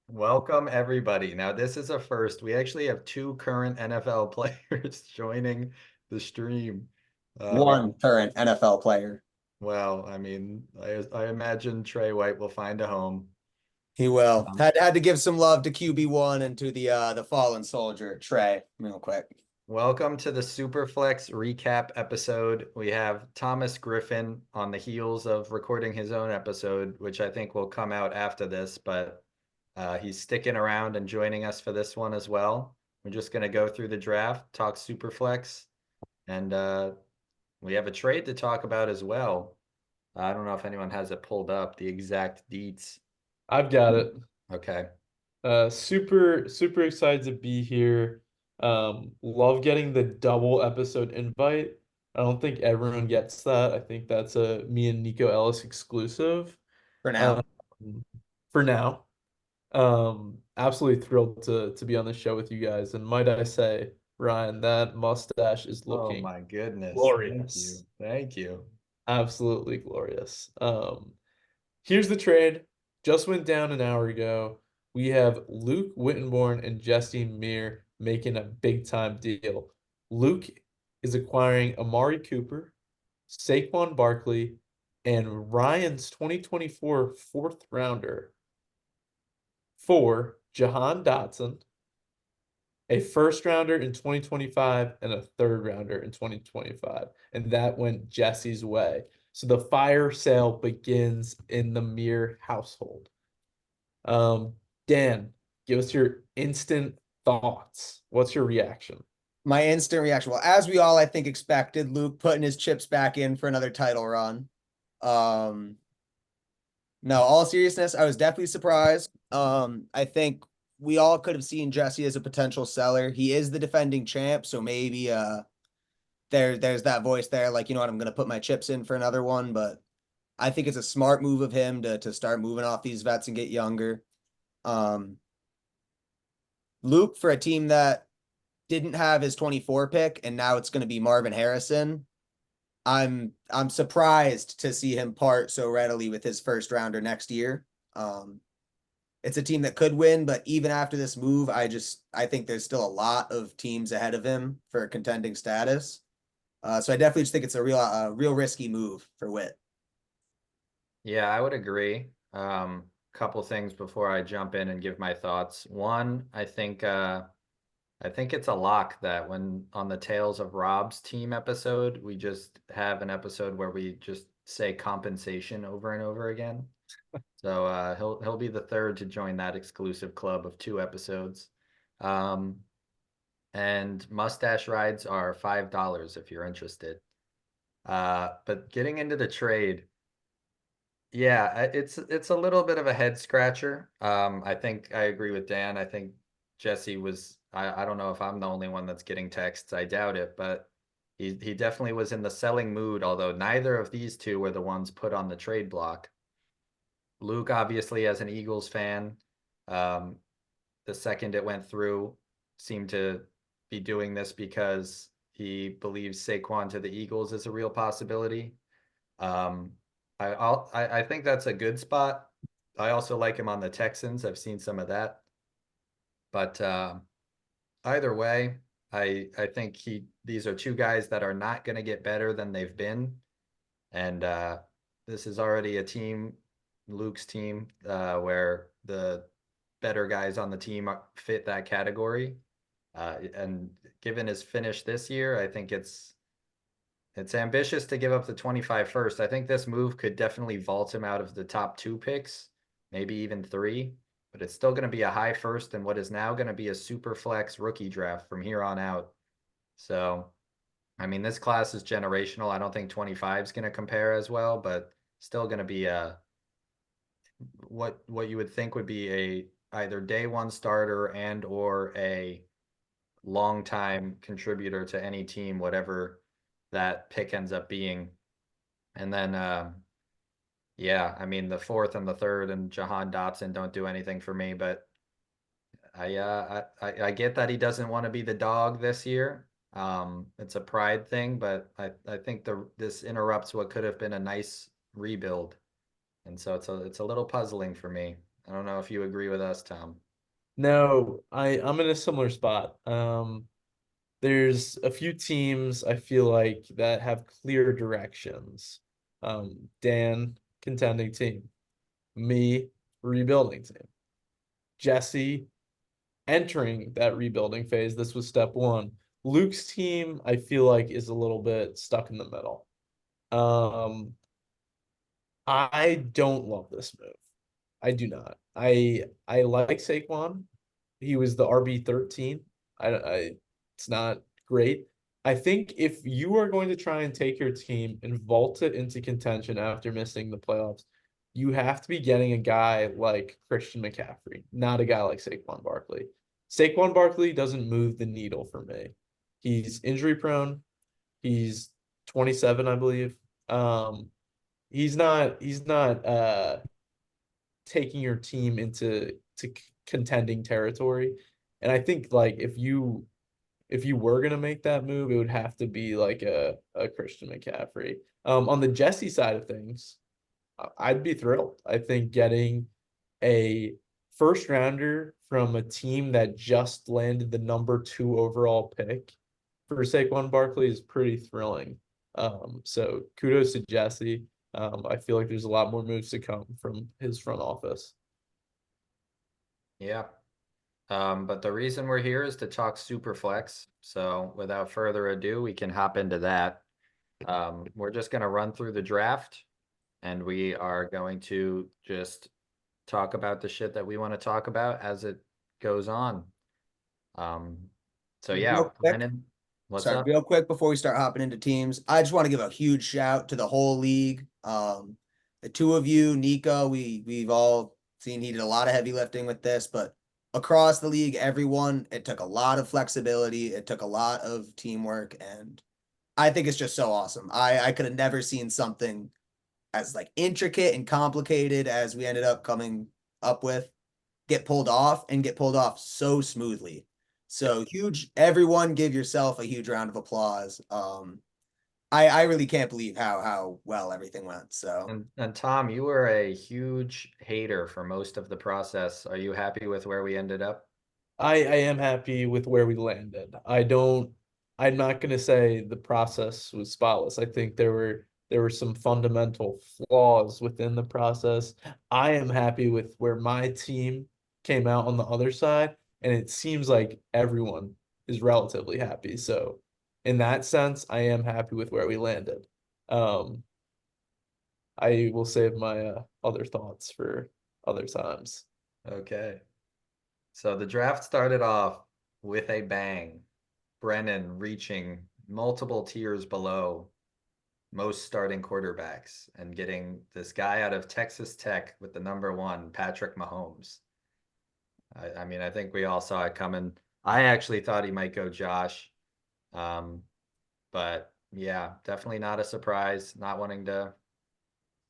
Welcome, everybody. Now, this is a first. We actually have two current NFL players joining the stream. We One current NFL player. well, I mean, I imagine Trey White will find a home. He will. Um, Had to give some love to QB1 and to the fallen soldier, Trey, real quick. Welcome to the Superflex recap episode. We have Thomas Griffin on the heels of recording his own episode, which I think will come out after this, but he's sticking around and joining us for this one as well. We're just going to go through the draft, talk Superflex, and we have a trade to talk about as well. I don't know if anyone has it pulled up, the exact deets. I've got it. Okay. Super excited to be here. Love getting the double episode invite. I don't think everyone gets that. I think that's a me and Nico Ellis exclusive. For now. Um, for now. Absolutely thrilled to be on the show with you guys. And might I say, Ryan, that mustache is Oh looking my goodness. Thank you. glorious. Thank you. Absolutely glorious. Here's the trade. Just went down an hour ago. We have Luke Wittenborn and Jesse Meir making a big time deal. Luke is acquiring Amari Cooper, Saquon Barkley, and Ryan's 2024 fourth rounder for Jahan Dotson, a first rounder in 2025 and a third rounder in 2025. And that went Jesse's way. So the fire sale begins in the Mir household. Um, Dan, give us your instant thoughts. What's your reaction? My instant reaction. Well, as we all, I think, expected, Luke putting his chips back in for another title run. No, all seriousness, I was definitely surprised. I think we all could have seen Jesse as a potential seller. He is the defending champ, so maybe there's that voice there, like, you know what, I'm gonna put my chips in for another one, but I think it's a smart move of him to start moving off these vets and get younger. Um, Luke, for a team that didn't have his 24 pick and now it's going to be Marvin Harrison, I'm surprised to see him part so readily with his first rounder next year. It's a team that could win, but even after this move, I think there's still a lot of teams ahead of him for contending status. So I definitely just think it's a real risky move for Witt. Yeah, I would agree. Couple things before I jump in and give my thoughts. One, I think it's a lock that when on the Tales of Rob's team episode, we just have an episode where we just say compensation over and over again. So he'll be the third to join that exclusive club of two episodes. Um, and mustache rides are $5 if you're interested. But getting into the trade, yeah, it's a little bit of a head scratcher. I think I agree with Dan. I think Jesse was I don't know if I'm the only one that's getting texts. I doubt it, but he definitely was in the selling mood, although neither of these two were the ones put on the trade block. Luke, obviously, as an Eagles fan, um, the second it went through, seemed to be doing this because he believes Saquon to the Eagles is a real possibility. Um, I think that's a good spot. I also like him on the Texans. I've seen some of that, but either way, I think these are two guys that are not going to get better than they've been, and this is already a team, Luke's team, where the better guys on the team fit that category. And given his finish this year, I think it's ambitious to give up the 25 first. I think this move could definitely vault him out of the top two picks, maybe even three, but it's still going to be a high first and what is now going to be a super flex rookie draft from here on out. So, I mean, this class is generational. I don't think 25 is going to compare as well, but still going to be a what you would think would be a either day one starter and or a long time contributor to any team, whatever that pick ends up being. And then, yeah, I mean, the fourth and the third and Jahan Dotson don't do anything for me, but I get that he doesn't want to be the dog this year. It's a pride thing, but I think this interrupts what could have been a nice rebuild, and so it's a little puzzling for me. I don't know if you agree with us, Tom. No, I'm in a similar spot. There's a few teams I feel like that have clear directions. Dan, contending team. Me, rebuilding team. Jesse, entering that rebuilding phase. This was step one. Luke's team, I feel like, is a little bit stuck in the middle. Um, I don't love this move. I do not. I like Saquon. He was the RB 13. I it's not great. I think if you are going to try and take your team and vault it into contention after missing the playoffs, you have to be getting a guy like Christian McCaffrey, not a guy like Saquon Barkley. Saquon Barkley doesn't move the needle for me. He's injury prone. He's 27, I believe. Um, he's not taking your team into contending territory. And I think like if you were gonna make that move, it would have to be like a Christian McCaffrey. On the Jesse side of things, I'd be thrilled. I think getting a first rounder from a team that just landed the number 2 overall pick for Saquon Barkley is pretty thrilling. So kudos to Jesse. I feel like there's a lot more moves to come from his front office. Yeah. But the reason we're here is to talk Superflex. So without further ado, we can hop into that. We're just going to run through the draft and we are going to just talk about the shit that we want to talk about as it goes on. Um, so yeah, Real quick, Brennan, what's sorry, up? real quick before we start hopping into teams, I just want to give a huge shout to the whole league. The two of you, Nico, we've all seen he did a lot of heavy lifting with this, but across the league, everyone, it took a lot of flexibility, it took a lot of teamwork, and I think it's just so awesome. I could have never seen something as like intricate and complicated as we ended up coming up with get pulled off so smoothly. So huge, everyone give yourself a huge round of applause. I really can't believe how well everything went. So And Tom, you were a huge hater for most of the process. Are you happy with where we ended up? I am happy with where we landed. I'm not gonna say the process was spotless. I think there were some fundamental flaws within the process. I am happy with where my team came out on the other side, and it seems like everyone is relatively happy. So in that sense, I am happy with where we landed. Um, I will save my other thoughts for other times. Okay. So the draft started off with a bang. Brennan reaching multiple tiers below most starting quarterbacks and getting this guy out of Texas Tech with the number 1, Patrick Mahomes. I mean, I think we all saw it coming. I actually thought he might go Josh. Um, but yeah, definitely not a surprise. Not wanting to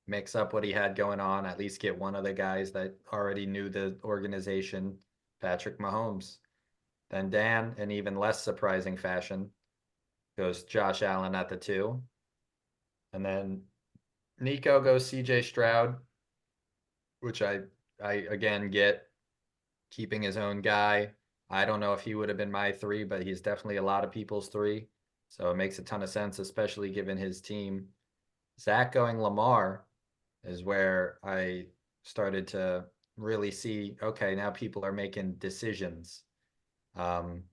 mix up what he had going on, at least get one of the guys that already knew the organization, Patrick Mahomes. Then Dan, in even less surprising fashion, goes Josh Allen at the 2. And then Nico goes CJ Stroud, which I again get keeping his own guy. I don't know if he would have been my 3, but he's definitely a lot of people's 3. So it makes a ton of sense, especially given his team. Zach going Lamar is where I started to really see, okay, now people are making decisions. Um,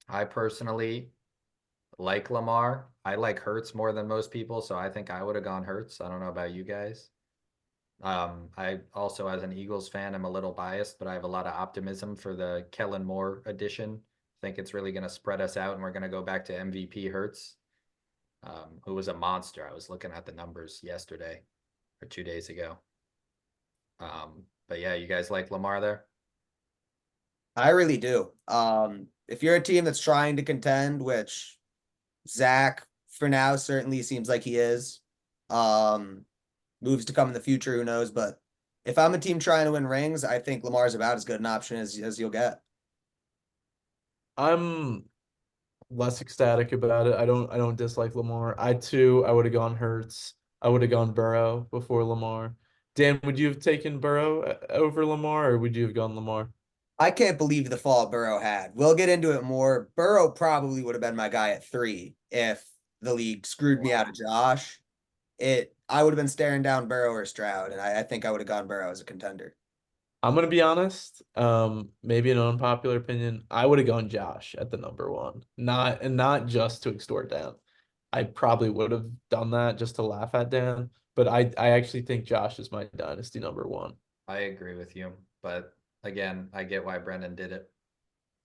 I personally like Lamar. I like Hurts more than most people, so I think I would have gone Hurts. I don't know about you guys. I also, as an Eagles fan, am a little biased, but I have a lot of optimism for the Kellen Moore addition. I think it's really going to spread us out, and we're going to go back to MVP Hurts, who was a monster. I was looking at the numbers yesterday or 2 days ago. But yeah, you guys like Lamar there? I really do. If you're a team that's trying to contend, which Zach for now certainly seems like he is, um, moves to come in the future, who knows? But if I'm a team trying to win rings, I think Lamar's about as good an option as you'll get. I'm less ecstatic about it. I don't dislike Lamar. I would have gone Hurts. I would have gone Burrow before Lamar. Dan, would you have taken Burrow over Lamar, or would you have gone Lamar? I can't believe the fall Burrow had. We'll get into it more. Burrow probably would have been my guy at 3 if the league screwed me out of Josh. I would have been staring down Burrow or Stroud, and I think I would have gone Burrow as a contender. I'm gonna be honest. Maybe an unpopular opinion. I would have gone Josh at the number one, not just to extort Dan. I probably would have done that just to laugh at Dan, but I actually think Josh is my dynasty number one. I agree with you, but again, I get why Brendan did it.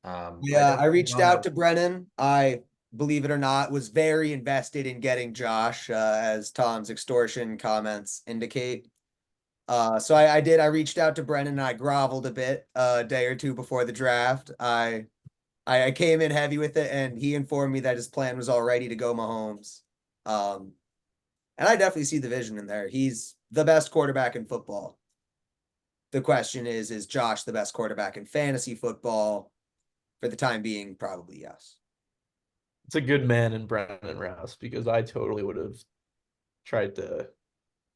I Yeah, I definitely reached don't out have. to Brennan. I, believe it or not, was very invested in getting Josh, as Tom's extortion comments indicate. So I did. I reached out to Brennan and I groveled a bit a day or two before the draft. I came in heavy with it, and he informed me that his plan was all ready to go Mahomes. Um, and I definitely see the vision in there. He's the best quarterback in football. The question is Josh the best quarterback in fantasy football? For the time being, probably yes. It's a good man in Brandon Rouse because I totally would have tried to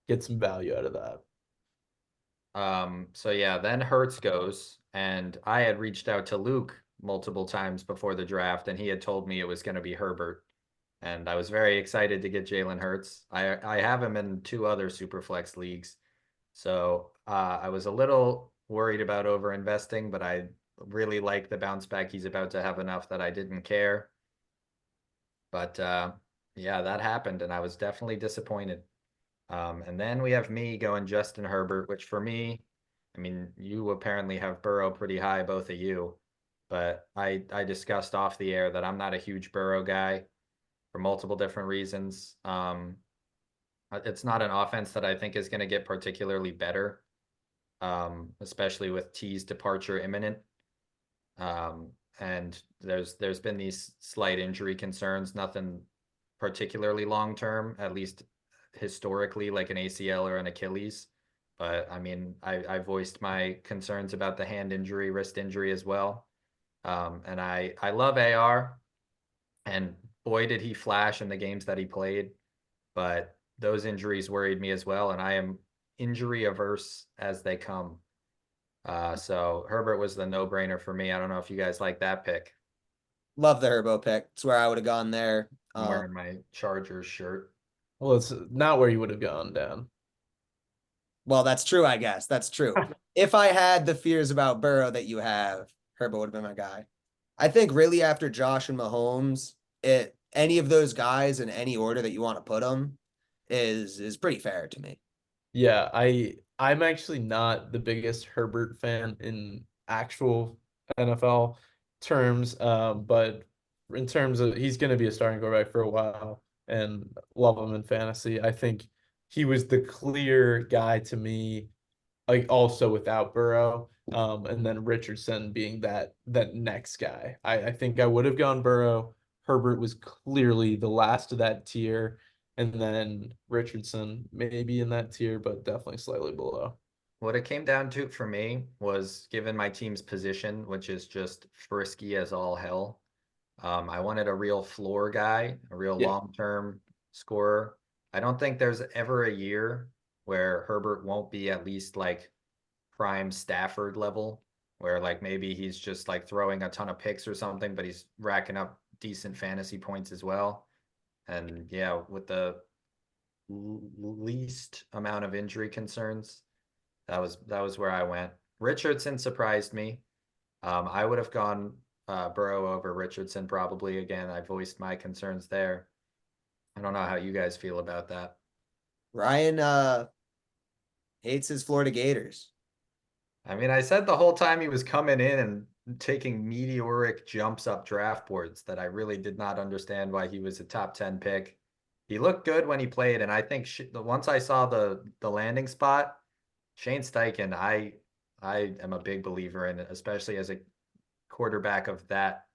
get some value out of that. So yeah, then Hertz goes, and I had reached out to Luke multiple times before the draft, and he had told me it was going to be Herbert, and I was very excited to get Jalen Hurts. I have him in 2 other Superflex leagues, so I was a little worried about over investing, but I really like the bounce back he's about to have enough that I didn't care. But yeah, that happened, and I was definitely disappointed. And then we have me going Justin Herbert, which for me, I mean, you apparently have Burrow pretty high, both of you, but I discussed off the air that I'm not a huge Burrow guy for multiple different reasons. It's not an offense that I think is going to get particularly better, especially with T's departure imminent. And there's been these slight injury concerns, nothing particularly long term, at least historically, like an ACL or an Achilles. But I mean, I voiced my concerns about the hand injury, wrist injury as well. And I love AR, and boy did he flash in the games that he played. But those injuries worried me as well, and I am injury averse as they come. So Herbert was the no-brainer for me. I don't know if you guys like that pick. Love the Herbo pick. It's where I would have gone there. I'm wearing my Chargers shirt. Well, it's not where you would have gone down. Well, that's true, I guess. That's true. If I had the fears about Burrow that you have, Herbo would have been my guy. I think really after Josh and Mahomes, any of those guys in any order that you want to put them is pretty fair to me. Yeah, I'm actually not the biggest Herbert fan in actual NFL terms, but in terms of he's going to be a starting quarterback for a while and love him in fantasy. I think he was the clear guy to me, like also without Burrow, and then Richardson being that next guy. I think I would have gone Burrow. Herbert was clearly the last of that tier, and then Richardson maybe in that tier, but definitely slightly below. What it came down to for me was given my team's position, which is just frisky as all hell. I wanted a real floor guy, a real Yeah. long-term scorer. I don't think there's ever a year where Herbert won't be at least like prime Stafford level, where like maybe he's just like throwing a ton of picks or something, but he's racking up decent fantasy points as well. And yeah, with the least amount of injury concerns, that was where I went. Richardson surprised me. I would have gone Burrow over Richardson probably. Again, I voiced my concerns there. I don't know how you guys feel about that. Ryan hates his Florida Gators. I mean, I said the whole time he was coming in and taking meteoric jumps up draft boards that I really did not understand why he was a top 10 pick. He looked good when he played, and I think once I saw the landing spot, Shane Steichen, I am a big believer in it, especially as a quarterback of that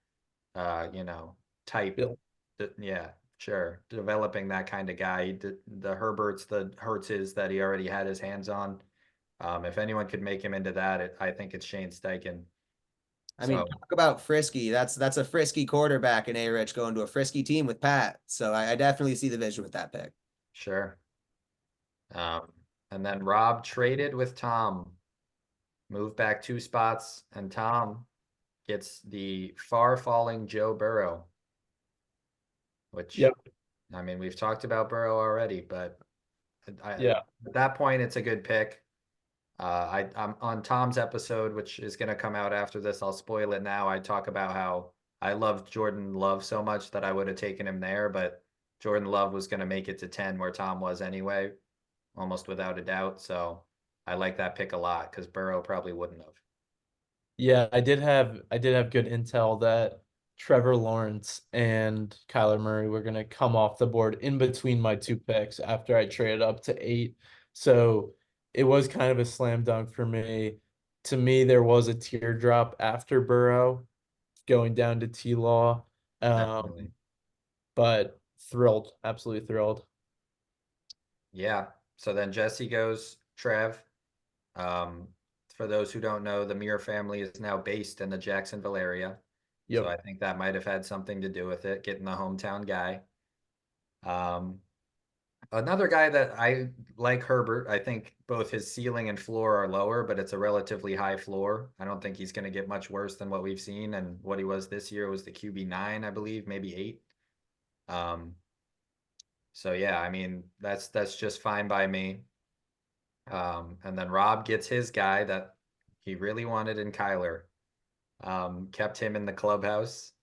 type. Bill. Yeah, sure. Developing that kind of guy, the Herberts, the Hertzes that he already had his hands on. If anyone could make him into that, I think it's Shane Steichen. I mean, So talk about frisky. That's a frisky quarterback in A-Rich going to a frisky team with Pat. So I definitely see the vision with that pick. sure. Um, And then Rob traded with Tom, moved back 2 spots, and Tom gets the far falling Joe Burrow, which, Yep. I mean, we've talked about Burrow already, but Yeah. at that point, it's a good pick. I'm on Tom's episode, which is going to come out after this. I'll spoil it now. I talk about how I loved Jordan Love so much that I would have taken him there, but Jordan Love was going to make it to 10 where Tom was anyway, almost without a doubt. So I like that pick a lot because Burrow probably wouldn't have. Yeah, I did have good intel that Trevor Lawrence and Kyler Murray were gonna come off the board in between my two picks after I traded up to 8. So it was kind of a slam dunk for me. To me, there was a teardrop after Burrow going down to T-Law. Definitely. But thrilled, absolutely thrilled. Yeah. So then Jesse goes Trev. Um, for those who don't know, the Muir family is now based in the Jacksonville area. So Yep. I think that might have had something to do with it, getting the hometown guy. Um, Another guy that I like, Herbert. I think both his ceiling and floor are lower, but it's a relatively high floor. I don't think he's going to get much worse than what we've seen. And what he was this year was the QB9, I believe, maybe 8. Um, so yeah, I mean that's just fine by me. And then Rob gets his guy that he really wanted in Kyler. Kept him in the clubhouse.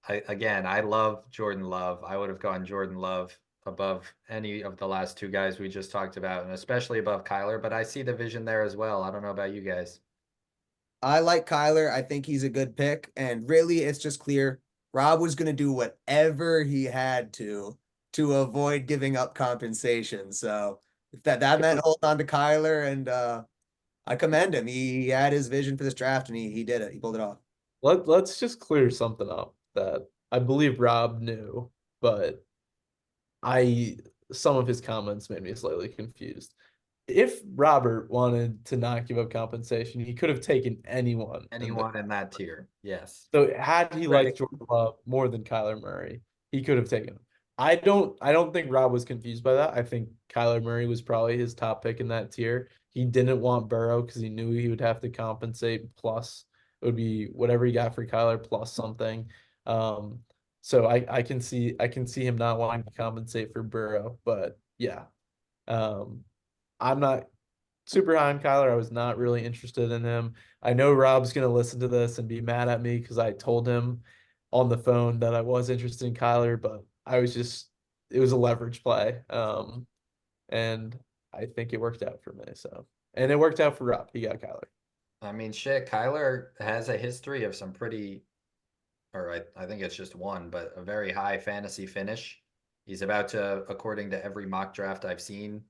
I love Jordan Love. I would have gone Jordan Love above any of the last two guys we just talked about, and especially above Kyler. But I see the vision there as well. I don't know about you guys. I like Kyler. I think he's a good pick. And really, it's just clear Rob was going to do whatever he had to avoid giving up compensation. So if that meant holding on to Kyler, and I commend him. He had his vision for this draft, and he did it. He pulled it off. Let's just clear something up that I believe Rob knew, but I some of his comments made me slightly confused. If Robert wanted to not give up compensation, he could have taken anyone in the Anyone in that tier? Yes. so had he Right. liked Jordan Love more than Kyler Murray, he could have taken him. I don't think Rob was confused by that. I think Kyler Murray was probably his top pick in that tier. He didn't want Burrow because he knew he would have to compensate plus it would be whatever he got for Kyler plus something. Um, so I can see him not wanting to compensate for Burrow, but yeah. Um, I'm not super high on Kyler. I was not really interested in him. I know Rob's gonna listen to this and be mad at me because I told him on the phone that I was interested in Kyler, but I was just it was a leverage play. And I think it worked out for me. So and it worked out for Rob. He got Kyler. I mean, shit, Kyler has a history of some pretty, or I think it's just one, but a very high fantasy finish. He's about to, according to every mock draft I've seen,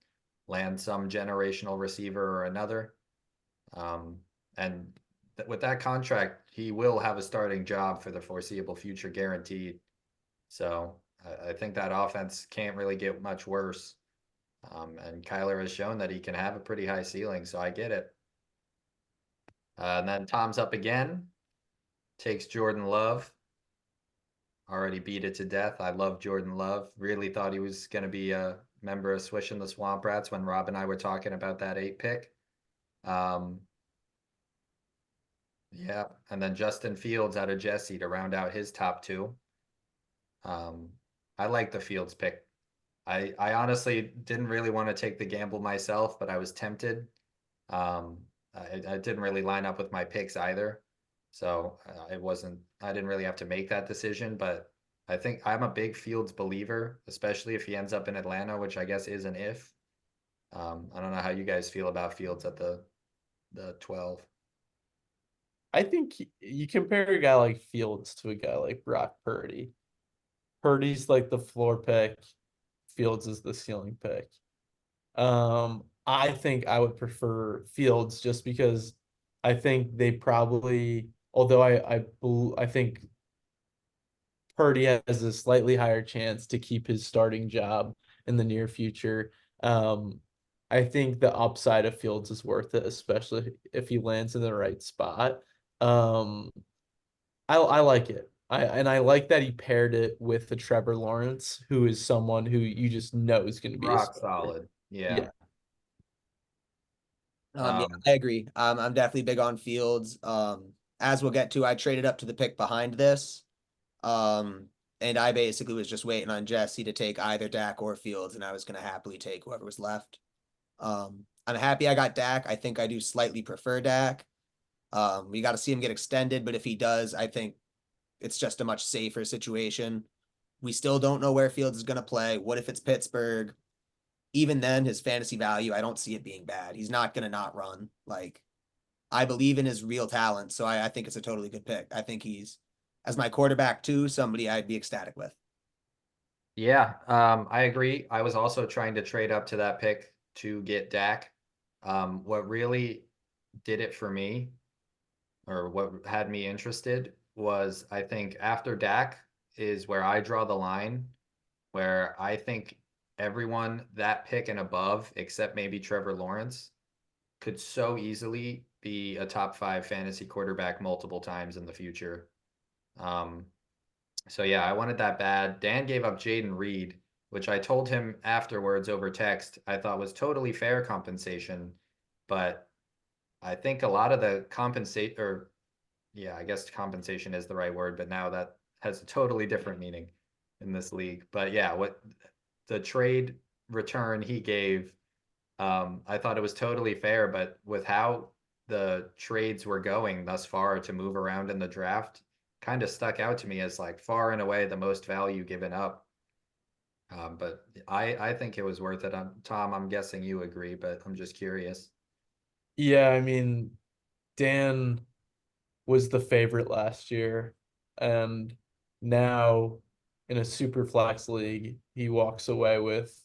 land some generational receiver or another. Um, and with that contract, he will have a starting job for the foreseeable future, guaranteed. So I think that offense can't really get much worse. And Kyler has shown that he can have a pretty high ceiling, so I get it. And then Tom's up again, takes Jordan Love. Already beat it to death. I love Jordan Love. Really thought he was going to be a member of Swish and the Swamp Rats when Rob and I were talking about that 8 pick. Um, yeah, and then Justin Fields out of Jesse to round out his top two. Um, I like the Fields pick. I honestly didn't really want to take the gamble myself, but I was tempted. Um, I didn't really line up with my picks either, so it wasn't. I didn't really have to make that decision, but I think I'm a big Fields believer, especially if he ends up in Atlanta, which I guess is an if. I don't know how you guys feel about Fields at the 12. I think you compare a guy like Fields to a guy like Brock Purdy. Purdy's like the floor pick. Fields is the ceiling pick. I think I would prefer Fields just because I think they probably, although I think Purdy has a slightly higher chance to keep his starting job in the near future. Um, I think the upside of Fields is worth it, especially if he lands in the right spot. Um, I like it. I like that he paired it with the Trevor Lawrence, who is someone who you just know is going to be a Rock starter. solid. Yeah. Yeah. Yeah, Um, I agree. I'm definitely big on Fields. As we'll get to, I traded up to the pick behind this. Um, and I basically was just waiting on Jesse to take either Dak or Fields, and I was gonna happily take whoever was left. I'm happy I got Dak. I think I do slightly prefer Dak. We got to see him get extended, but if he does, I think it's just a much safer situation. We still don't know where Fields is gonna play. What if it's Pittsburgh? Even then, his fantasy value, I don't see it being bad. He's not gonna not run. Like I believe in his real talent, so I think it's a totally good pick. I think he's as my quarterback too, somebody I'd be ecstatic with. yeah, I agree. I was also trying to trade up to that pick to get Dak. What really did it for me, or what had me interested, was I think after Dak is where I draw the line, where I think everyone that pick and above, except maybe Trevor Lawrence, could so easily be a top 5 fantasy quarterback multiple times in the future. Um, so yeah, I wanted that bad. Dan gave up Jaden Reed, which I told him afterwards over text I thought was totally fair compensation, but I think a lot of the compensate or yeah, I guess compensation is the right word, but now that has a totally different meaning in this league. But yeah, what the trade return he gave, I thought it was totally fair, but with how the trades were going thus far to move around in the draft, kind of stuck out to me as like far and away the most value given up. But I think it was worth it. Tom, I'm guessing you agree, but I'm just curious. Yeah, I mean, Dan was the favorite last year, and now in a super flex league, he walks away with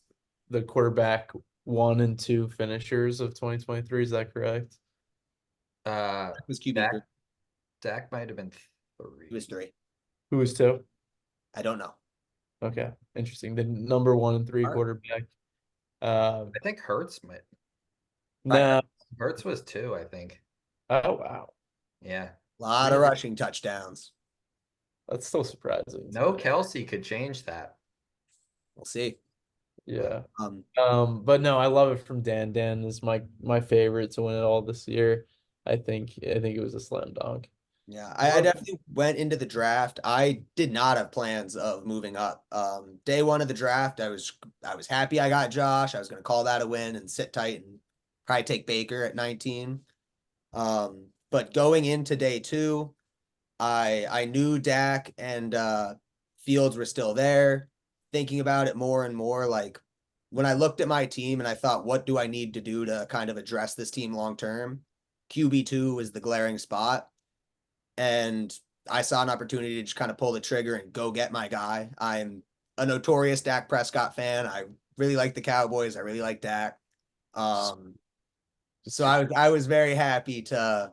the quarterback 1 and 2 finishers of 2023. Is that correct? Uh, It was QB3. Dak Dak might have been It was 3. 3. Who was 2? I don't know. Okay, interesting. The number 1 and 3 All right. quarterback. Uh, I think Hurts might. no. Hurts was 2, I think. Oh wow, Yeah. A lot of really? rushing touchdowns. That's still surprising to No me. Kelsey could change that. We'll see. But Yeah. um, But no, I love it from Dan. Dan is my favorite to win it all this year. I think it was a slam dunk. yeah, I What definitely went into the draft. I did not have plans of moving up. Day one of the draft, I was happy I got Josh. I was gonna call that a win and sit tight and probably take Baker at 19. But going into day two, I knew Dak and Fields were still there. Thinking about it more and more, like when I looked at my team and I thought, what do I need to do to kind of address this team long term? QB2 was the glaring spot. And I saw an opportunity to just kind of pull the trigger and go get my guy. I'm a notorious Dak Prescott fan. I really like the Cowboys. I really like Dak. Um, so I was very happy to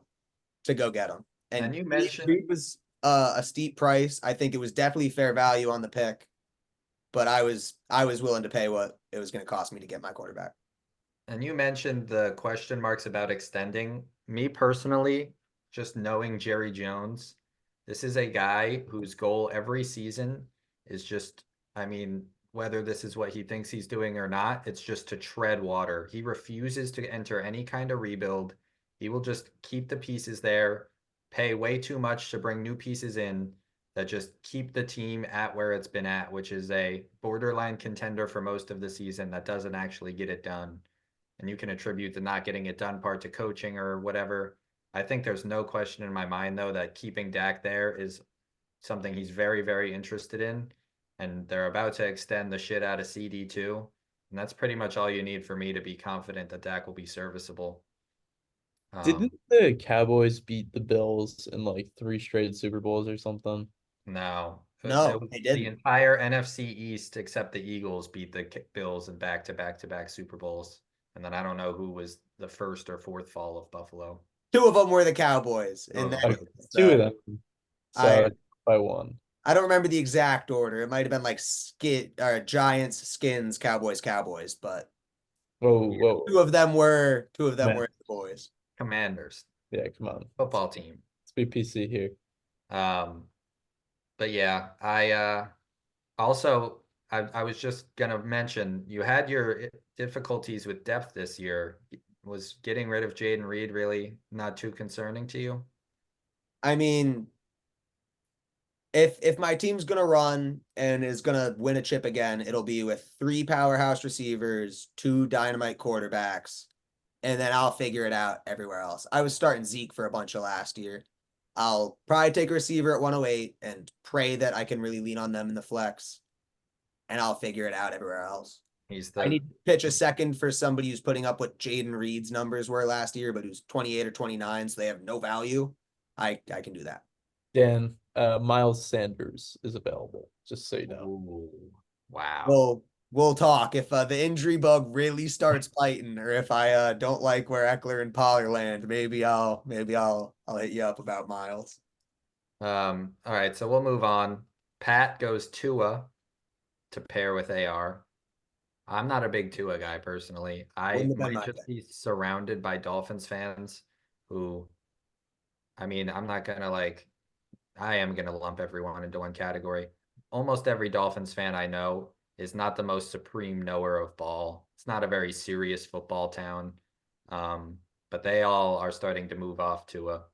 go get him. and And you Reed mentioned was a steep price. I think it was definitely fair value on the pick, but I was willing to pay what it was going to cost me to get my quarterback. the question marks about extending. Me personally, just knowing Jerry Jones, this is a guy whose goal every season is just, I mean, whether this is what he thinks he's doing or not, it's just to tread water. He refuses to enter any kind of rebuild. He will just keep the pieces there, pay way too much to bring new pieces in that just keep the team at where it's been at, which is a borderline contender for most of the season that doesn't actually get it done. And you can attribute the not getting it done part to coaching or whatever. I think there's no question in my mind, though, that keeping Dak there is something he's very, very interested in. And they're about to extend the shit out of CD too. And that's pretty much all you need for me to be confident that Dak will be serviceable. Didn't Um, the Cowboys beat the Bills in like 3 straight Super Bowls or something? no, it No, was they the didn't. entire NFC East except the Eagles beat the Bills in back to back to back Super Bowls. And then I don't know who was the first or fourth fall of Buffalo. Two of them were the Cowboys, Two of and them then were Okay, the two of uh, them. I So by one. I don't remember the exact order. It might have been like skid or Giants, Skins, Cowboys, Cowboys, but Whoa, yeah, whoa, two of them were man. the boys. Commanders Yeah, come on. football team. Let's be PC here. Um, but yeah, I also I was just gonna mention you had your difficulties with depth this year. Was getting rid of Jaden Reed really not too concerning to you? I mean, if my team's gonna run and is gonna win a chip again, it'll be with 3 powerhouse receivers, 2 dynamite quarterbacks, and then I'll figure it out everywhere else. I was starting Zeke for a bunch of last year. I'll probably take a receiver at 108 and pray that I can really lean on them in the flex, and I'll figure it out everywhere else. He's I the need to pitch a second for somebody who's putting up what Jaden Reed's numbers were last year, but who's 28 or 29, so they have no value. I can do that. Dan, Miles Sanders is available, just so you know. Ooh, wow. We'll talk if the injury bug really starts biting, or if I don't like where Eckler and Pollard land. Maybe I'll hit you up about Miles. All right, so we'll move on. Pat goes Tua to pair with AR. I'm not a big Tua guy personally. I Wouldn't have been might my just pick. be surrounded by Dolphins fans who, I mean, I'm not gonna like, I am gonna lump everyone into one category. Almost every Dolphins fan I know is not the most supreme knower of ball. It's not a very serious football town. But they all are starting to move off Tua.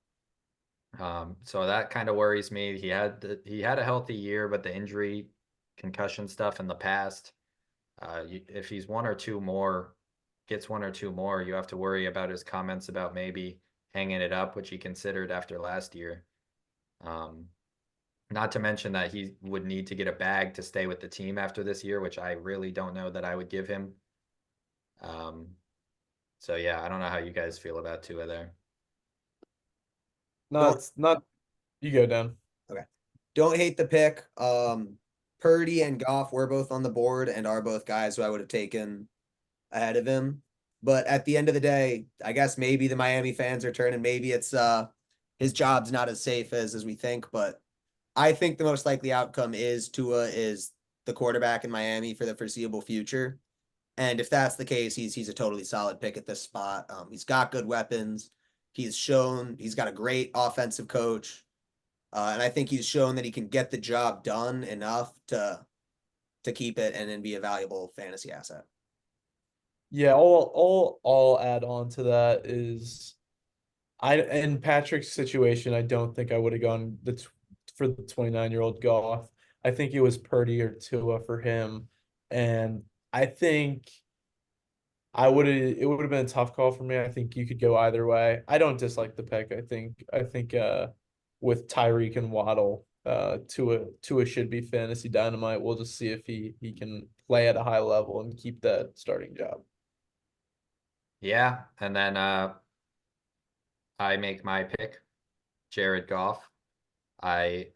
So that kind of worries me. He had a healthy year, but the injury, concussion stuff in the past. If he's one or two more, gets one or two more, you have to worry about his comments about maybe hanging it up, which he considered after last year. Um, Not to mention that he would need to get a bag to stay with the team after this year, which I really don't know that I would give him. Um, so yeah, I don't know how you guys feel about Tua there. No, Don't it's not. You go down. okay. Don't hate the pick. Purdy and Goff were both on the board and are both guys who I would have taken ahead of him. But at the end of the day, I guess maybe the Miami fans are turning. Maybe it's his job's not as safe as we think. But I think the most likely outcome is Tua is the quarterback in Miami for the foreseeable future. And if that's the case, he's a totally solid pick at this spot. He's got good weapons. He's shown he's got a great offensive coach. And I think he's shown that he can get the job done enough to keep it and then be a valuable fantasy asset. Yeah, all I'll add on to that is in Patrick's situation, I don't think I would have gone for the 29-year-old Goff. I think it was Purdy or Tua for him, and I think it would have been a tough call for me. I think you could go either way. I don't dislike the pick. I think with Tyreek and Waddle, Tua should be fantasy dynamite. We'll just see if he can play at a high level and keep that starting job. Yeah, and then I make my pick, Jared Goff. I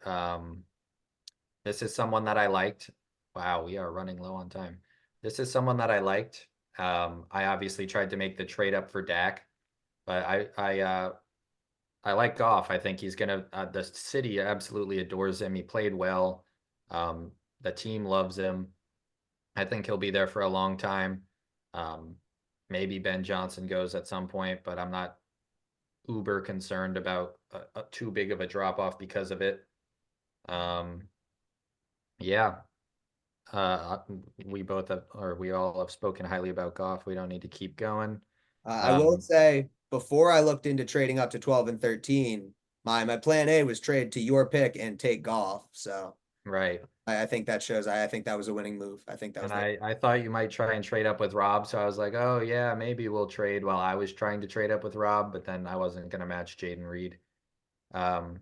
This is someone that I liked. Wow, we are running low on time. This is someone that I liked. I obviously tried to make the trade up for Dak, but I like Goff. I think he's gonna. The city absolutely adores him. He played well. The team loves him. I think he'll be there for a long time. Um, Maybe Ben Johnson goes at some point, but I'm not uber concerned about too big of a drop off because of it. Um, yeah, uh, we both have, or we all have spoken highly about Goff. We don't need to keep going. I will Um, say before I looked into trading up to 12 and 13, my plan A was trade to your pick and take Goff. So right. I think that shows I think that was a winning move. I think that was And the I thought you might try and trade up with Rob, so I was like, oh yeah, maybe we'll trade while I was trying to trade up with Rob, but then I wasn't gonna match Jaden Reed. Um,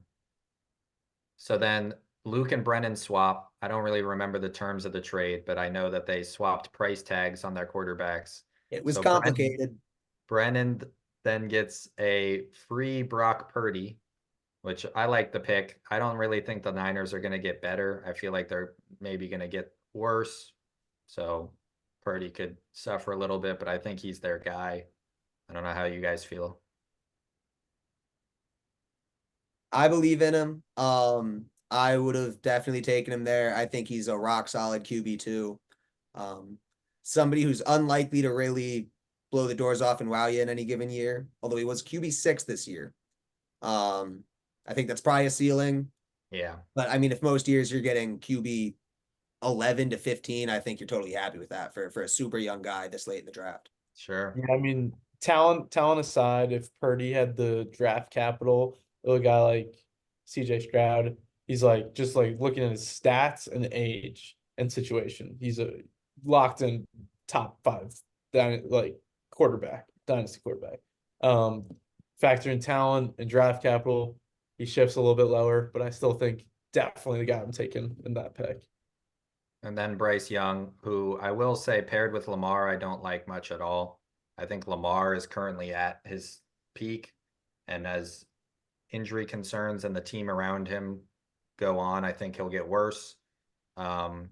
so then Luke and Brennan swap. I don't really remember the terms of the trade, but I know that they swapped price tags on their quarterbacks. it was So complicated. Brennan then gets a free Brock Purdy, which I like the pick. I don't really think the Niners are going to get better. I feel like they're maybe going to get worse. So Purdy could suffer a little bit, but I think he's their guy. I don't know how you guys feel. I believe in him. I would have definitely taken him there. I think he's a rock solid QB too. Um, Somebody who's unlikely to really blow the doors off and wow you in any given year. Although he was QB 6 this year. Um, I think that's probably a ceiling. Yeah, But I mean, if most years you're getting QB 11 to 15, I think you're totally happy with that for a super young guy this late in the draft. sure. Yeah, I mean, talent aside, if Purdy had the draft capital of a guy like CJ Stroud, he's like just like looking at his stats and age and situation. He's a locked in top five like quarterback, dynasty quarterback. Um, Factor in talent and draft capital, he shifts a little bit lower, but I still think definitely the guy I'm taking in that pick. And then Bryce Young, who I will say paired with Lamar, I don't like much at all. I think Lamar is currently at his peak, and as injury concerns and the team around him go on, I think he'll get worse. Um,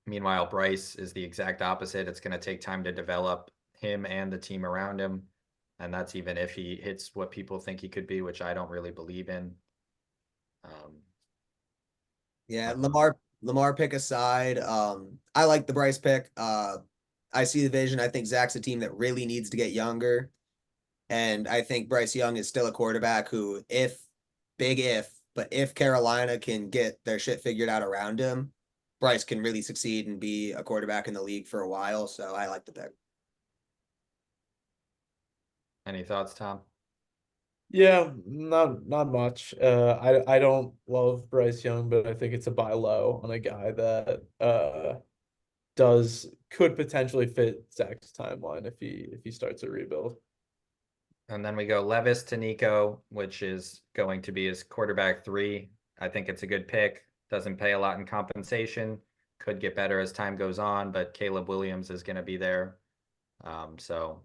Meanwhile, Bryce is the exact opposite. It's going to take time to develop him and the team around him. And that's even if he hits what people think he could be, which I don't really believe in. Um, Yeah, but Lamar pick aside. I like the Bryce pick. I see the vision. I think Zach's a team that really needs to get younger. And I think Bryce Young is still a quarterback who, but if Carolina can get their shit figured out around him, Bryce can really succeed and be a quarterback in the league for a while. So I like the pick. any thoughts, Tom? Yeah, not much. I don't love Bryce Young, but I think it's a buy low on a guy that could potentially fit Zach's timeline if he starts a rebuild. And then we go Levis to Nico, which is going to be his quarterback 3. I think it's a good pick. Doesn't pay a lot in compensation. Could get better as time goes on, but Caleb Williams is going to be there. So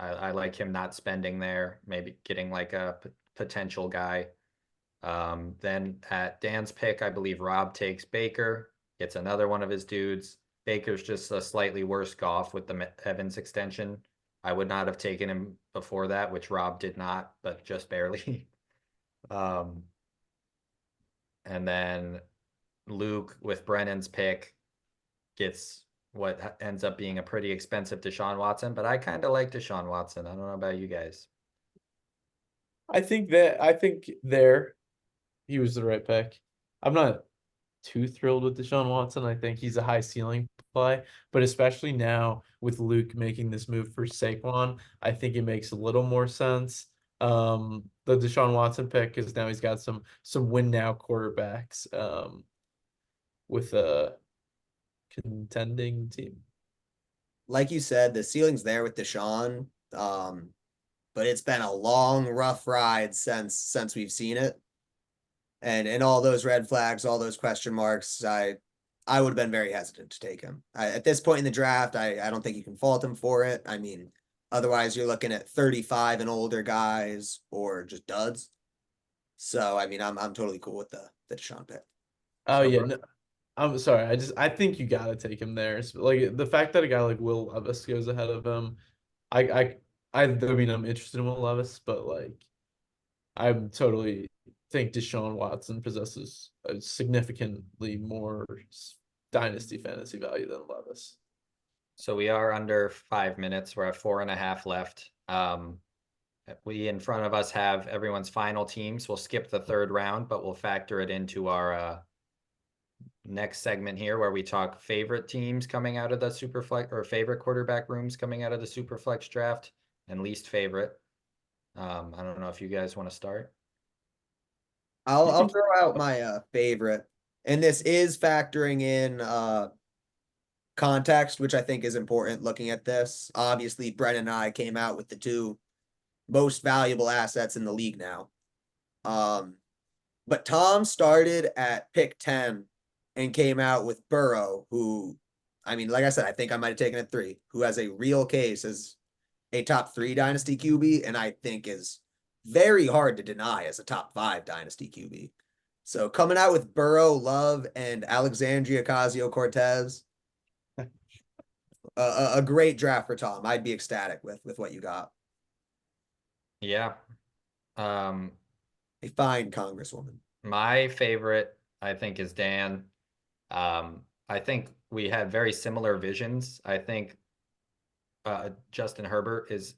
I like him not spending there, maybe getting like a potential guy. Then at Dan's pick, I believe Rob takes Baker, gets another one of his dudes. Baker's just a slightly worse golf with the Evans extension. I would not have taken him before that, which Rob did not, but just barely. um, and then Luke with Brennan's pick gets what ends up being a pretty expensive Deshaun Watson, but I kind of like Deshaun Watson. I don't know about you guys. I think there he was the right pick. I'm not too thrilled with Deshaun Watson. I think he's a high ceiling play, but especially now with Luke making this move for Saquon, I think it makes a little more sense. The Deshaun Watson pick is now he's got some win now quarterbacks with a contending team. Like you said, the ceiling's there with Deshaun. But it's been a long, rough ride since we've seen it. And all those red flags, all those question marks, I would have been very hesitant to take him. At this point in the draft, I don't think you can fault him for it. I mean, otherwise you're looking at 35 and older guys or just duds. So I mean, I'm totally cool with the Deshaun pick. Oh So yeah, no, I'm sorry. I think you gotta take him there. Like the fact that a guy like Will Levis goes ahead of him, I I I mean I'm interested in Will Levis, but like I'm totally think Deshaun Watson possesses a significantly more dynasty fantasy value than Levis. So we are under 5 minutes. We're at 4.5 left. We in front of us have everyone's final teams. We'll skip the third round, but we'll factor it into our next segment here where we talk favorite teams coming out of the Superflex or favorite quarterback rooms coming out of the Superflex draft and least favorite. I don't know if you guys want to start. You I'll can throw out my favorite, and this is factoring in context, which I think is important looking at this. Obviously, Brennan and I came out with the two most valuable assets in the league now. But Tom started at pick 10 and came out with Burrow, who, I mean, like I said, I think I might have taken it 3, who has a real case as a top 3 dynasty QB, and I think is very hard to deny as a top 5 dynasty QB. So coming out with Burrow, Love, and Alexandria Ocasio-Cortez, a great draft for Tom. I'd be ecstatic with what you got. Yeah. Um, A fine congresswoman. my favorite, I think, is Dan. I think we had very similar visions. I think Justin Herbert is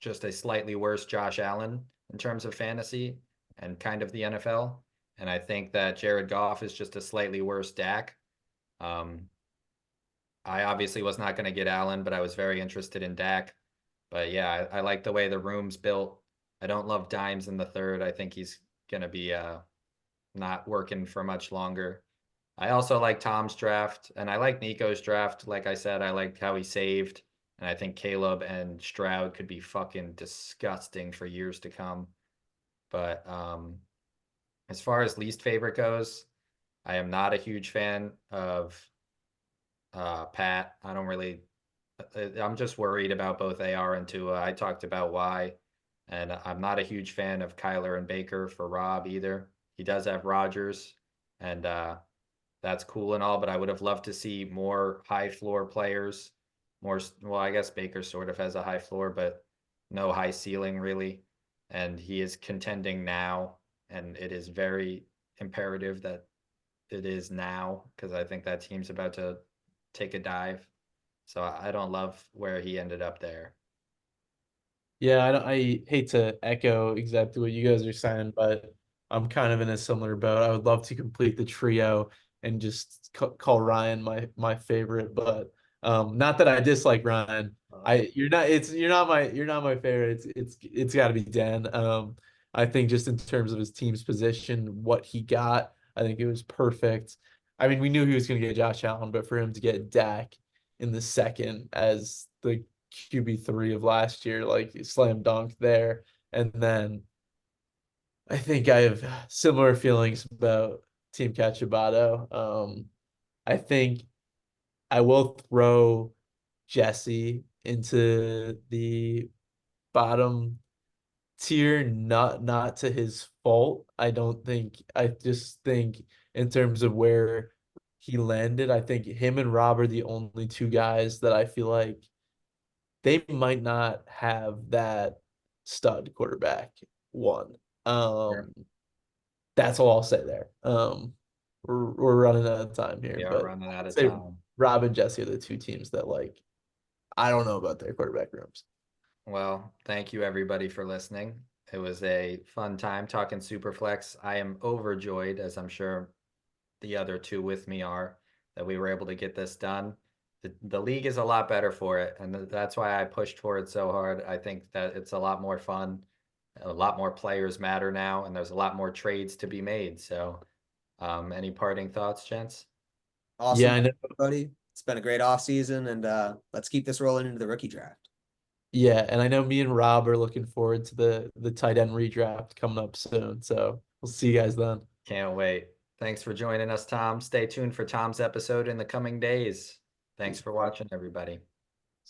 just a slightly worse Josh Allen in terms of fantasy and kind of the NFL. And I think that Jared Goff is just a slightly worse Dak. Um, I obviously was not going to get Allen, but I was very interested in Dak. But yeah, I like the way the room's built. I don't love Dimes in the third. I think he's gonna be not working for much longer. I also like Tom's draft, and I like Nico's draft. Like I said, I liked how he saved, and I think Caleb and Stroud could be fucking disgusting for years to come. But as far as least favorite goes, I am not a huge fan of Pat. I don't really. I'm just worried about both AR and Tua. I talked about why, and I'm not a huge fan of Kyler and Baker for Rob either. He does have Rodgers, and that's cool and all, but I would have loved to see more high floor players. More, well, I guess Baker sort of has a high floor, but no high ceiling really. And he is contending now, and it is very imperative that it is now because I think that team's about to take a dive. So I don't love where he ended up there. Yeah, I hate to echo exactly what you guys are saying, but I'm kind of in a similar boat. I would love to complete the trio and just call Ryan my favorite, but not that I dislike Ryan. I you're not my favorite. It's got to be Dan. I think just in terms of his team's position, what he got, I think it was perfect. I mean, we knew he was going to get Josh Allen, but for him to get Dak in the second as the QB3 of last year, like slam dunk there. And then I think I have similar feelings about Team Cacciabato. I think I will throw Jesse into the bottom tier, not to his fault. I just think in terms of where he landed, I think him and Rob are the only two guys that I feel like they might not have that stud quarterback one. Sure. Um, that's all I'll say there. We're running out of time We here, are but running I out would of say time. Rob and Jesse are the two teams that like I don't know about their quarterback rooms. Well, thank you everybody for listening. It was a fun time talking Superflex. I am overjoyed, as I'm sure the other two with me are, that we were able to get this done. The league is a lot better for it, and that's why I pushed for it so hard. I think that it's a lot more fun. A lot more players matter now, and there's a lot more trades to be made. So, any parting thoughts, gents? Awesome, Yeah, I know. buddy. It's been a great off season, and let's keep this rolling into the rookie draft. Yeah, and I know me and Rob are looking forward to the tight end redraft coming up soon. So we'll see you guys then. Can't wait. Thanks for joining us, Tom. Stay tuned for Tom's episode in the coming days. Thanks for watching, everybody.